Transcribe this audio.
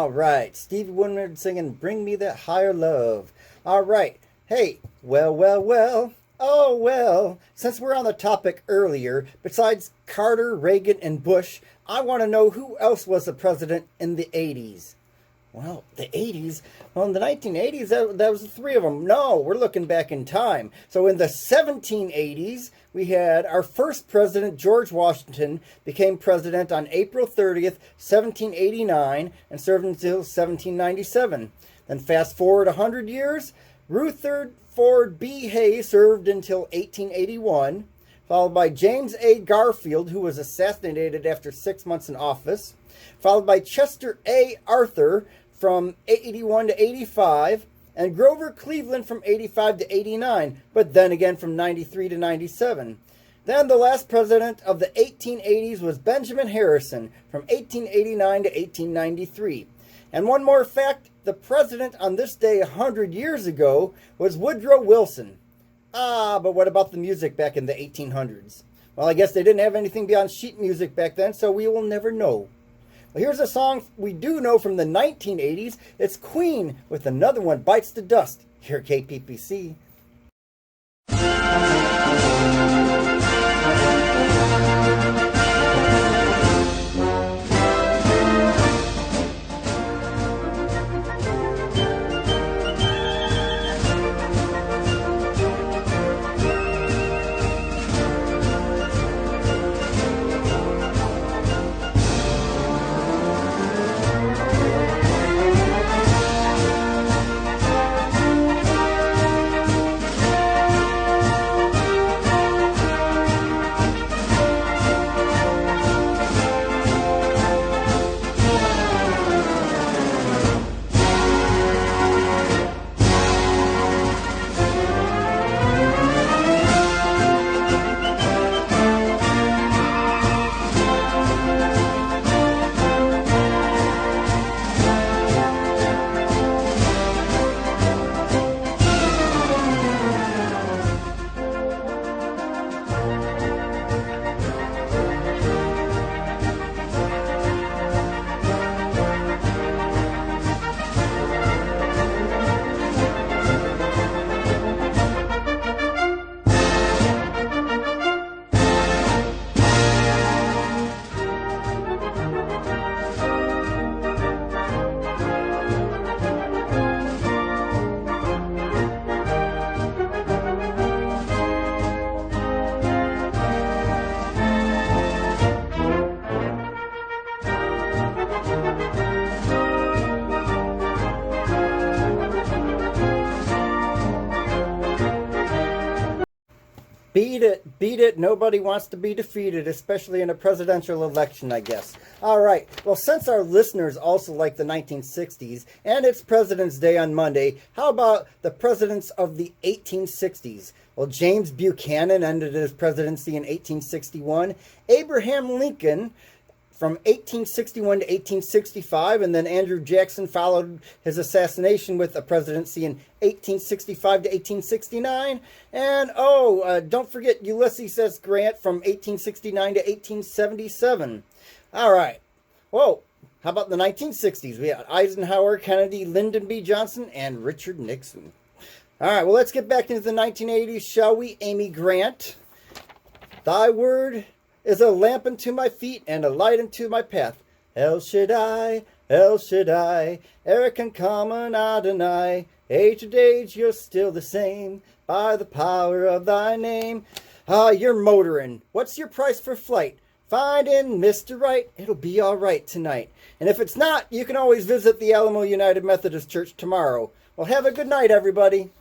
All right, Stevie Wonder singing Bring Me That Higher Love. All right, hey, well. Oh, well, since we're on the topic earlier, besides Carter, Reagan, and Bush, I want to know who else was the president in the 80s. Well, the 80s? Well, in the 1980s, that was the three of them. No, we're looking back in time. So in the 1780s, we had our first president, George Washington, became president on April 30th, 1789, and served until 1797. Then fast forward 100 years, Rutherford B. Hayes served until 1881, followed by James A. Garfield, who was assassinated after 6 months in office, followed by Chester A. Arthur from 81 to 85, and Grover Cleveland from 85 to 89, but then again from 93 to 97. Then the last president of the 1880s was Benjamin Harrison from 1889 to 1893. And one more fact, the president on this day 100 years ago was Woodrow Wilson. But what about the music back in the 1800s? Well, I guess they didn't have anything beyond sheet music back then, so we will never know. Well, here's a song we do know from the 1980s. It's Queen with Another One Bites the Dust here at KPPC. Beat it. Nobody wants to be defeated, especially in a presidential election, I guess. All right. Well, since our listeners also like the 1960s and it's President's Day on Monday, how about the presidents of the 1860s? Well, James Buchanan ended his presidency in 1861. Abraham Lincoln from 1861 to 1865, and then Andrew Jackson followed his assassination with a presidency in 1865 to 1869. And, don't forget Ulysses S. Grant from 1869 to 1877. All right. Whoa. How about the 1960s? We had Eisenhower, Kennedy, Lyndon B. Johnson, and Richard Nixon. All right, well, let's get back into the 1980s, shall we? Amy Grant. Thy word is a lamp unto my feet and a light unto my path. El Shaddai, Eric can come and Adonai. Age to age, you're still the same, by the power of thy name. You're motoring. What's your price for flight? Finding Mr. Right, it'll be all right tonight. And if it's not, you can always visit the Alamo United Methodist Church tomorrow. Well, have a good night, everybody.